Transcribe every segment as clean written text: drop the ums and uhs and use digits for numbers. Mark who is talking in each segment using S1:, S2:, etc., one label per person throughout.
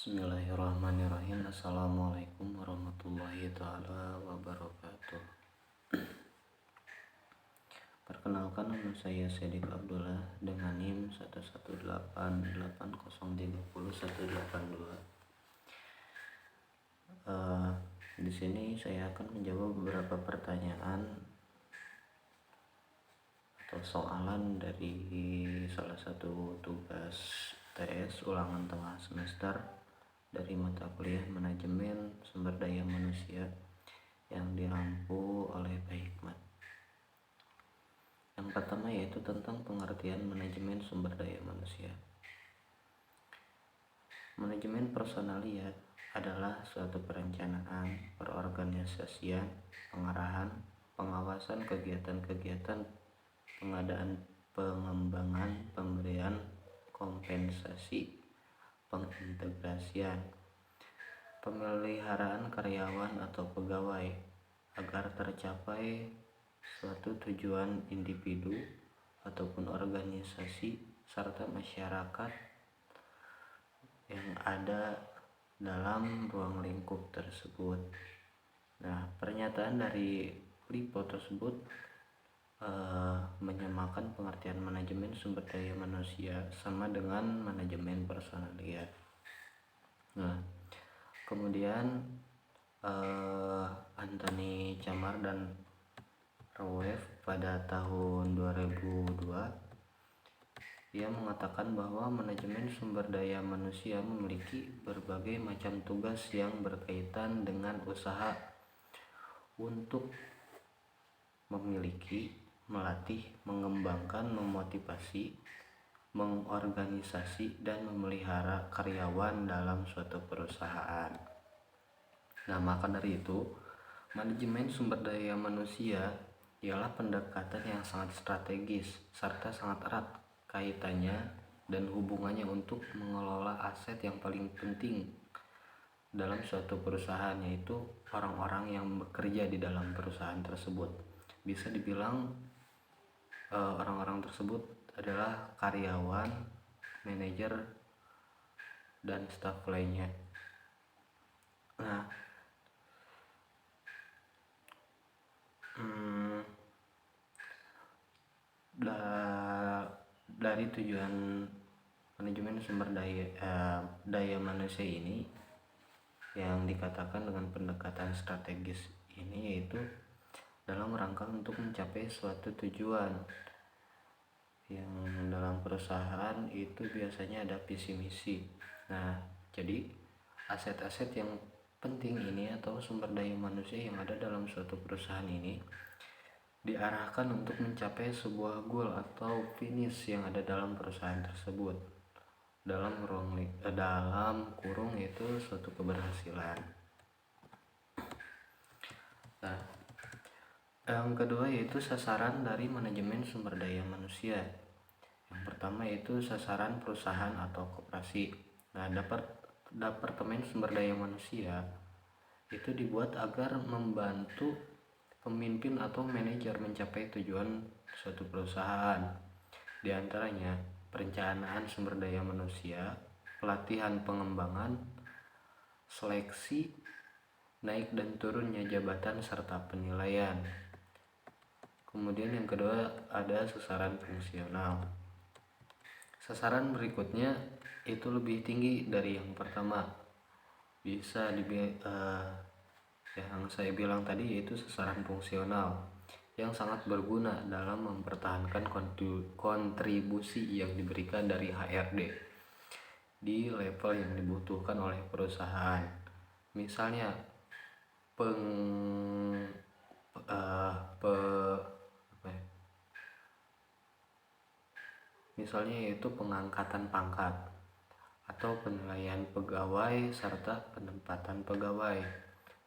S1: Bismillahirrahmanirrahim. Assalamualaikum warahmatullahi taala wabarakatuh. Perkenalkan, nama saya Sedik Abdullah dengan NIM 11880301182. Di sini saya akan menjawab beberapa pertanyaan atau soalan dari salah satu tugas TS ulangan tengah semester dari mata kuliah Manajemen Sumber Daya Manusia yang dirampu oleh Pak Hikmat. Yang pertama yaitu tentang pengertian manajemen sumber daya manusia. Manajemen personalia adalah suatu perencanaan, perorganisasian, pengarahan, pengawasan kegiatan-kegiatan, pengadaan, pengembangan, pemberian kompensasi, pengintegrasian, pemeliharaan karyawan atau pegawai agar tercapai suatu tujuan individu ataupun organisasi serta masyarakat yang ada dalam ruang lingkup tersebut. Nah, pernyataan dari LIPO tersebut menyamakan pengertian manajemen sumber daya manusia sama dengan manajemen personalia. Nah, kemudian Anthony Camar dan Rawef pada tahun 2002 ia mengatakan bahwa manajemen sumber daya manusia memiliki berbagai macam tugas yang berkaitan dengan usaha untuk memiliki, melatih, mengembangkan, memotivasi, mengorganisasi, dan memelihara karyawan dalam suatu perusahaan. Nah, maka dari itu, manajemen sumber daya manusia ialah pendekatan yang sangat strategis serta sangat erat kaitannya dan hubungannya untuk mengelola aset yang paling penting dalam suatu perusahaan, yaitu orang-orang yang bekerja di dalam perusahaan tersebut. Bisa dibilang orang-orang tersebut adalah karyawan, manajer, dan staf lainnya. Nah, dari tujuan manajemen sumber daya manusia ini yang dikatakan dengan pendekatan strategis ini, yaitu dalam rangka untuk mencapai suatu tujuan yang dalam perusahaan itu biasanya ada visi misi. Nah, jadi aset-aset yang penting ini atau sumber daya manusia yang ada dalam suatu perusahaan ini diarahkan untuk mencapai sebuah goal atau finish yang ada dalam perusahaan tersebut, dalam kurung itu suatu keberhasilan. Nah, yang kedua yaitu sasaran dari manajemen sumber daya manusia. Yang pertama yaitu sasaran perusahaan atau koperasi. Nah, Departemen Sumber Daya Manusia itu dibuat agar membantu pemimpin atau manajer mencapai tujuan suatu perusahaan. Di antaranya perencanaan sumber daya manusia, pelatihan pengembangan, seleksi, naik dan turunnya jabatan serta penilaian. Kemudian yang kedua ada sasaran fungsional. Sasaran berikutnya itu lebih tinggi dari yang pertama. Bisa yang saya bilang tadi yaitu sasaran fungsional yang sangat berguna dalam mempertahankan kontribusi yang diberikan dari HRD di level yang dibutuhkan oleh perusahaan. Misalnya misalnya yaitu pengangkatan pangkat atau penilaian pegawai serta penempatan pegawai.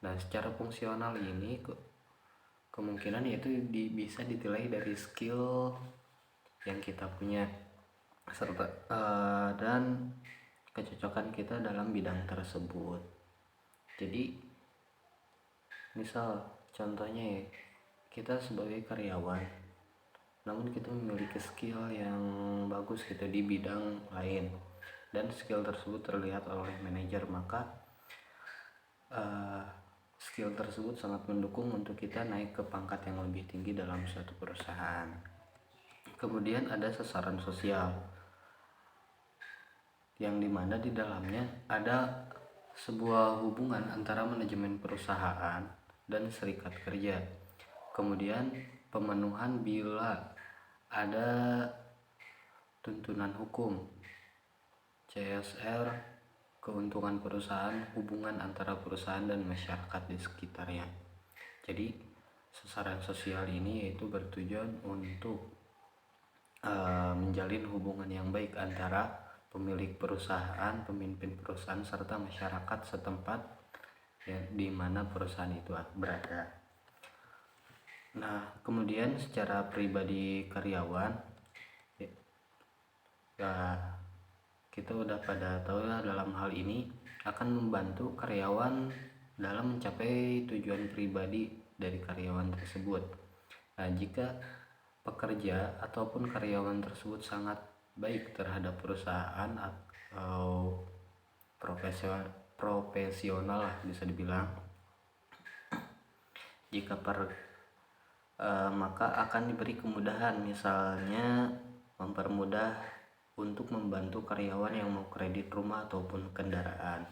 S1: Nah, secara fungsional ini kemungkinan yaitu bisa dinilai dari skill yang kita punya serta dan kecocokan kita dalam bidang tersebut. Jadi misal contohnya ya, kita sebagai karyawan namun kita memiliki skill yang bagus gitu di bidang lain. dan skill tersebut terlihat oleh manajer, maka skill tersebut sangat mendukung untuk kita naik ke pangkat yang lebih tinggi dalam suatu perusahaan. Kemudian ada sasaran sosial, yang dimana di dalamnya ada sebuah hubungan antara manajemen perusahaan dan serikat kerja. Kemudian pemenuhan bila ada tuntunan hukum, CSR, keuntungan perusahaan, hubungan antara perusahaan dan masyarakat di sekitarnya. Jadi sasaran sosial ini yaitu bertujuan untuk menjalin hubungan yang baik antara pemilik perusahaan, pemimpin perusahaan, serta masyarakat setempat di mana perusahaan itu berada. Nah, kemudian secara pribadi karyawan, ya kita udah pada tahu ya, dalam hal ini akan membantu karyawan dalam mencapai tujuan pribadi dari karyawan tersebut. Nah, jika pekerja ataupun karyawan tersebut sangat baik terhadap perusahaan atau profesional lah bisa dibilang, maka akan diberi kemudahan, misalnya mempermudah untuk membantu karyawan yang mau kredit rumah ataupun kendaraan.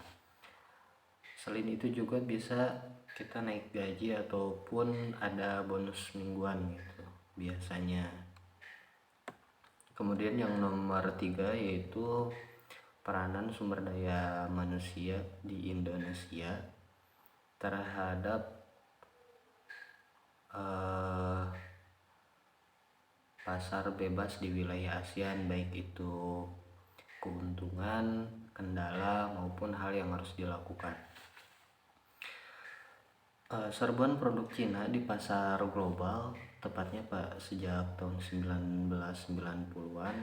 S1: Selain itu juga bisa kita naik gaji ataupun ada bonus mingguan gitu biasanya. Kemudian yang nomor 3 yaitu peranan sumber daya manusia di Indonesia terhadap pasar bebas di wilayah ASEAN, baik itu keuntungan, kendala maupun hal yang harus dilakukan. Serbuan produk Cina di pasar global, tepatnya sejak tahun 1990-an,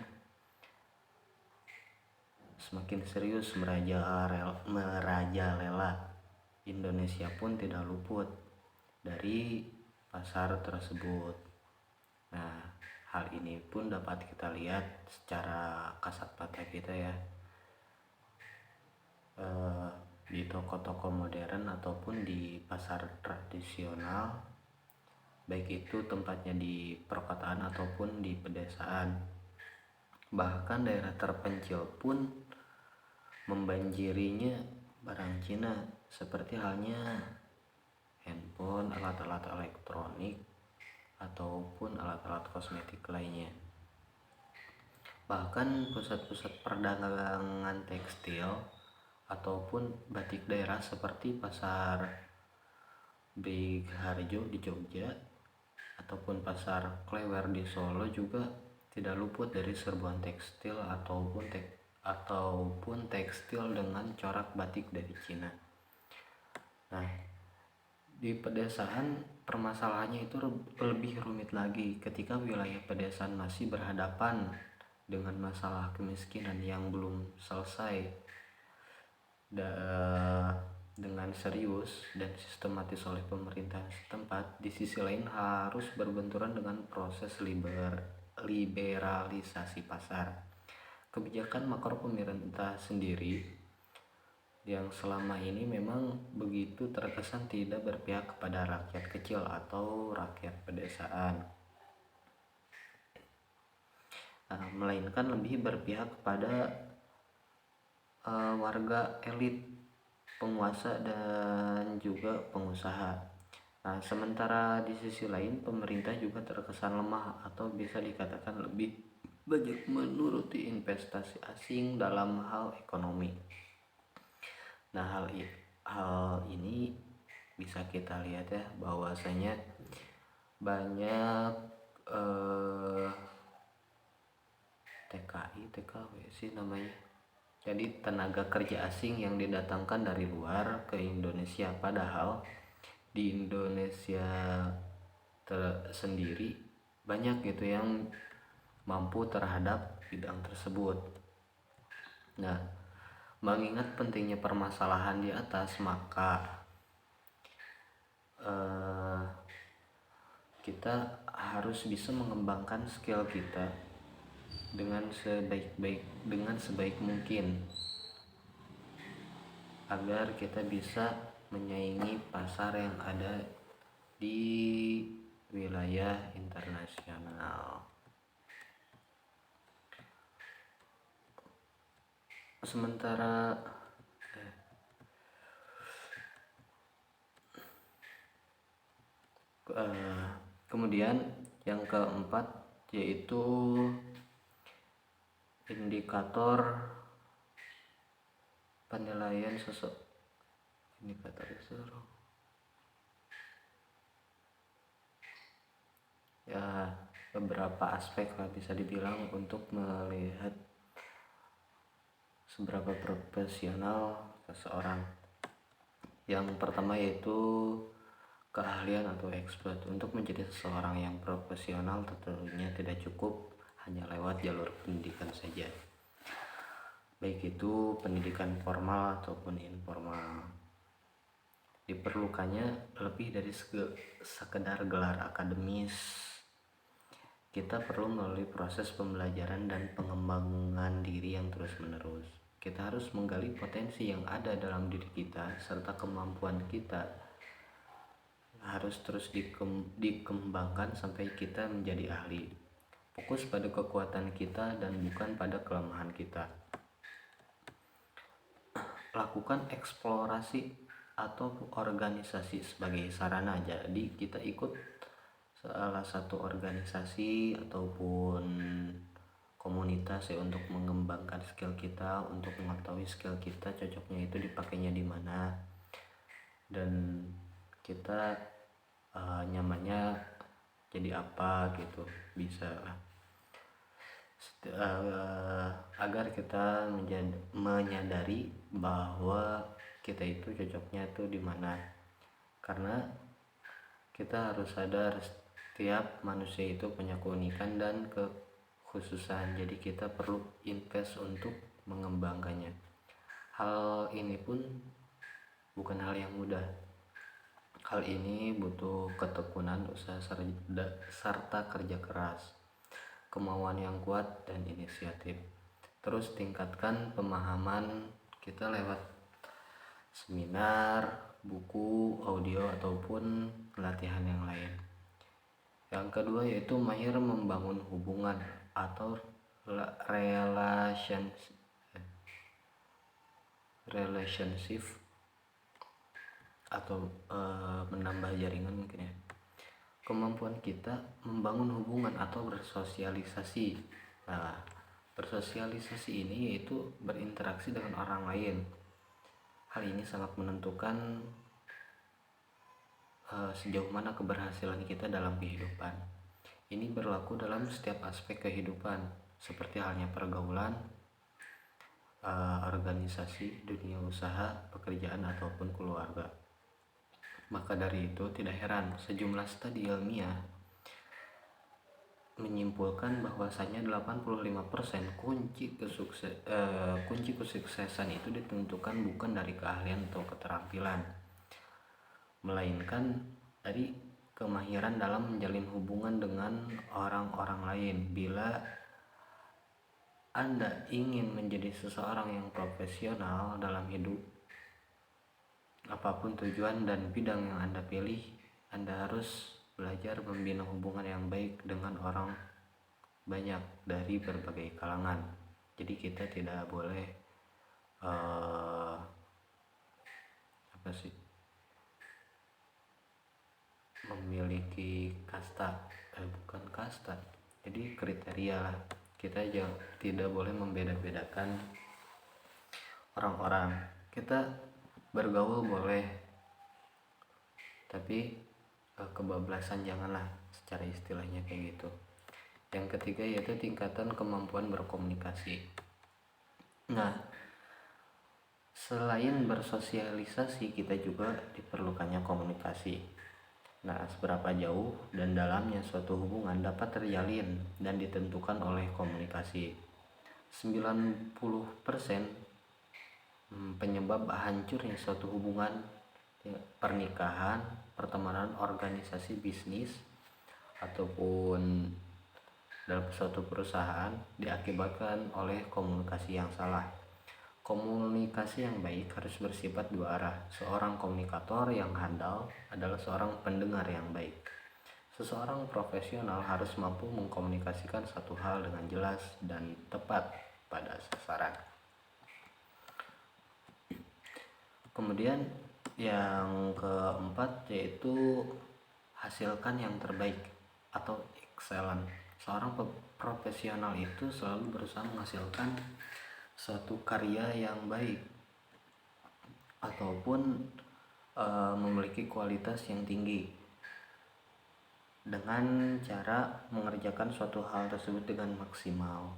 S1: semakin serius merajalela. Indonesia pun tidak luput dari pasar tersebut. Nah, hal ini pun dapat kita lihat secara kasat mata kita ya, di toko-toko modern ataupun di pasar tradisional, baik itu tempatnya di perkotaan ataupun di pedesaan. Bahkan daerah terpencil pun membanjirinya barang Cina, seperti halnya handphone, alat-alat elektronik, ataupun alat-alat kosmetik lainnya. Bahkan pusat-pusat perdagangan tekstil ataupun batik daerah seperti pasar Big Harjo di Jogja ataupun pasar Klewer di Solo juga tidak luput dari serbuan tekstil ataupun tekstil dengan corak batik dari Cina. Nah, di pedesaan permasalahannya itu lebih rumit lagi ketika wilayah pedesaan masih berhadapan dengan masalah kemiskinan yang belum selesai dengan serius dan sistematis oleh pemerintahan setempat. Di sisi lain harus berbenturan dengan proses liberalisasi pasar. Kebijakan makro pemerintah sendiri yang selama ini memang begitu terkesan tidak berpihak kepada rakyat kecil atau rakyat pedesaan, melainkan lebih berpihak kepada warga elit, penguasa, dan juga pengusaha. Nah, sementara di sisi lain pemerintah juga terkesan lemah atau bisa dikatakan lebih banyak menuruti investasi asing dalam hal ekonomi. Nah, hal ini bisa kita lihat ya, bahwasanya banyak TKW sih namanya, jadi tenaga kerja asing yang didatangkan dari luar ke Indonesia, padahal di Indonesia sendiri banyak gitu yang mampu terhadap bidang tersebut. Nah, mengingat pentingnya permasalahan di atas, maka kita harus bisa mengembangkan skill kita dengan sebaik mungkin agar kita bisa menyaingi pasar yang ada di wilayah internasional. Sementara kemudian yang keempat yaitu indikator penilaian ya, beberapa aspek lah bisa dibilang untuk melihat seberapa profesional seseorang. Yang pertama yaitu keahlian atau expert. Untuk menjadi seseorang yang profesional tentunya tidak cukup hanya lewat jalur pendidikan saja, baik itu pendidikan formal ataupun informal. Diperlukannya lebih dari sekedar gelar akademis. Kita perlu melalui proses pembelajaran dan pengembangan diri yang terus-menerus. Kita harus menggali potensi yang ada dalam diri kita serta kemampuan kita harus terus dikembangkan sampai kita menjadi ahli. Fokus pada kekuatan kita dan bukan pada kelemahan kita. Lakukan eksplorasi atau organisasi sebagai sarana. Jadi kita ikut salah satu organisasi ataupun komunitas ya untuk mengembangkan skill kita, untuk mengetahui skill kita cocoknya itu dipakainya di mana dan kita nyamannya jadi apa gitu, bisa agar kita menyadari bahwa kita itu cocoknya tuh di mana. Karena kita harus sadar setiap manusia itu punya keunikan dan kekhususan, jadi kita perlu invest untuk mengembangkannya. Hal ini pun bukan hal yang mudah. Hal ini butuh ketekunan, usaha serta kerja keras, kemauan yang kuat dan inisiatif. Terus tingkatkan pemahaman kita lewat seminar, buku, audio ataupun pelatihan yang lain. Yang kedua yaitu mahir membangun hubungan atau relationship atau menambah jaringan mungkin ya. Kemampuan kita membangun hubungan atau bersosialisasi. Nah, bersosialisasi ini yaitu berinteraksi dengan orang lain. Hal ini sangat menentukan sejauh mana keberhasilan kita dalam kehidupan. Ini berlaku dalam setiap aspek kehidupan, seperti halnya pergaulan, organisasi, dunia usaha, pekerjaan ataupun keluarga. Maka dari itu tidak heran sejumlah studi ilmiah menyimpulkan bahwasanya 85% kunci kesuksesan itu ditentukan bukan dari keahlian atau keterampilan, melainkan dari kemahiran dalam menjalin hubungan dengan orang-orang lain. Bila Anda ingin menjadi seseorang yang profesional dalam hidup, apapun tujuan dan bidang yang Anda pilih, Anda harus belajar membina hubungan yang baik dengan orang banyak dari berbagai kalangan. Jadi kita tidak boleh memiliki bukan kasta, jadi kriteria lah. Kita tidak boleh membeda-bedakan orang-orang. Kita bergaul boleh, tapi kebablasan janganlah, secara istilahnya kayak gitu. Yang ketiga yaitu tingkatan kemampuan berkomunikasi. Nah, selain bersosialisasi, kita juga diperlukannya komunikasi. Nah, seberapa jauh dan dalamnya suatu hubungan dapat terjalin dan ditentukan oleh komunikasi. 90% penyebab hancurnya suatu hubungan, pernikahan, pertemanan, organisasi, bisnis, ataupun dalam suatu perusahaan diakibatkan oleh komunikasi yang salah. Komunikasi yang baik harus bersifat dua arah. Seorang komunikator yang handal adalah seorang pendengar yang baik. Seseorang profesional harus mampu mengkomunikasikan satu hal dengan jelas dan tepat pada sasaran. Kemudian yang keempat yaitu hasilkan yang terbaik atau excellent. Seorang profesional itu selalu berusaha menghasilkan suatu karya yang baik ataupun memiliki kualitas yang tinggi dengan cara mengerjakan suatu hal tersebut dengan maksimal.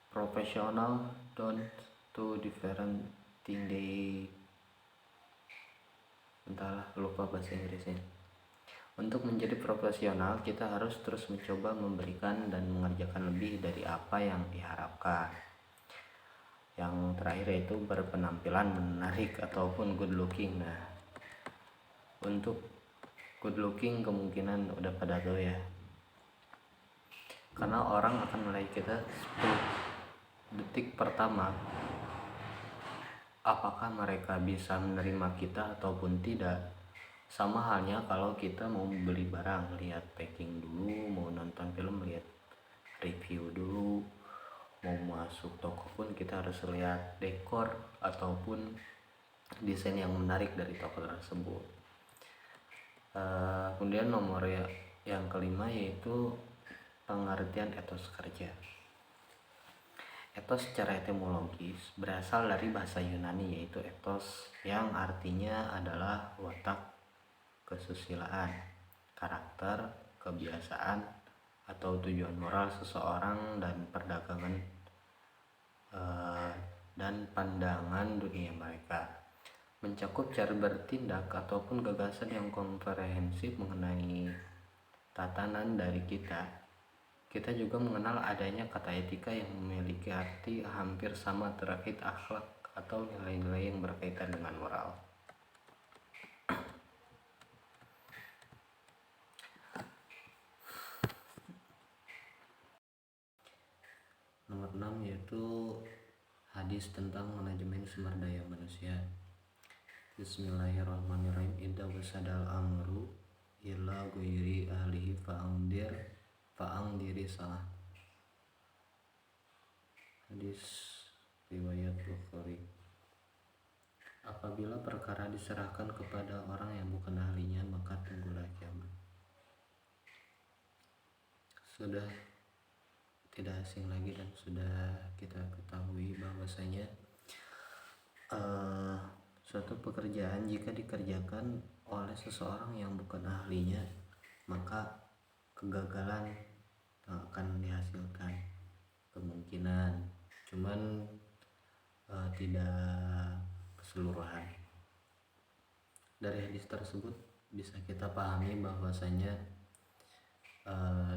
S1: Profesional don't do different thing they entahlah, lupa bahasa Inggrisnya. Untuk menjadi profesional, kita harus terus mencoba memberikan dan mengerjakan lebih dari apa yang diharapkan. Yang terakhir yaitu berpenampilan menarik ataupun good looking. Nah, untuk good looking kemungkinan udah pada tahu ya, karena orang akan menilai kita 10 detik pertama apakah mereka bisa menerima kita ataupun tidak. Sama halnya kalau kita mau beli barang, lihat packing dulu, mau nonton film lihat review dulu, mau masuk toko pun kita harus lihat dekor ataupun desain yang menarik dari toko tersebut. Kemudian nomor yang kelima yaitu pengertian etos kerja. Etos secara etimologis berasal dari bahasa Yunani yaitu ethos yang artinya adalah watak, kesusilaan, karakter, kebiasaan, atau tujuan moral seseorang dan perdagangan dan pandangan dunia mereka. Mencakup cara bertindak ataupun gagasan yang komprehensif mengenai tatanan dari kita. Kita juga mengenal adanya kata etika yang memiliki arti hampir sama terkait akhlak atau nilai-nilai yang berkaitan dengan moral. Nomor 6 yaitu hadis tentang manajemen sumber daya manusia. Bismillahirrahmanirrahim. Idza wasadal amru illa ghairi ahlihi fa'angdiri salah. Hadis riwayat Bukhari. Apabila perkara diserahkan kepada orang yang bukan ahlinya, maka tunggulah kiamat. Sudah tidak asing lagi dan sudah kita ketahui bahwasanya suatu pekerjaan jika dikerjakan oleh seseorang yang bukan ahlinya, maka kegagalan akan dihasilkan kemungkinan, cuman tidak keseluruhan. Dari hadis tersebut bisa kita pahami bahwasanya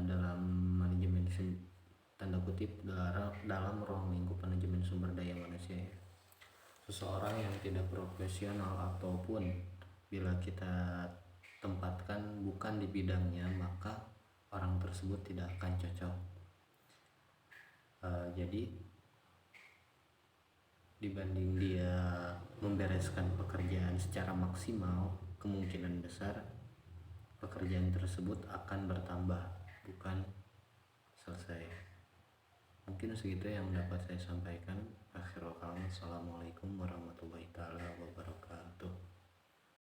S1: dalam manajemen tanda kutip dalam ruang lingkup manajemen sumber daya manusia, seseorang yang tidak profesional ataupun bila kita tempatkan bukan di bidangnya, maka orang tersebut tidak akan cocok. Jadi dibanding dia membereskan pekerjaan secara maksimal, kemungkinan besar pekerjaan tersebut akan bertambah, bukan selesai. Mungkin segitu yang dapat saya sampaikan.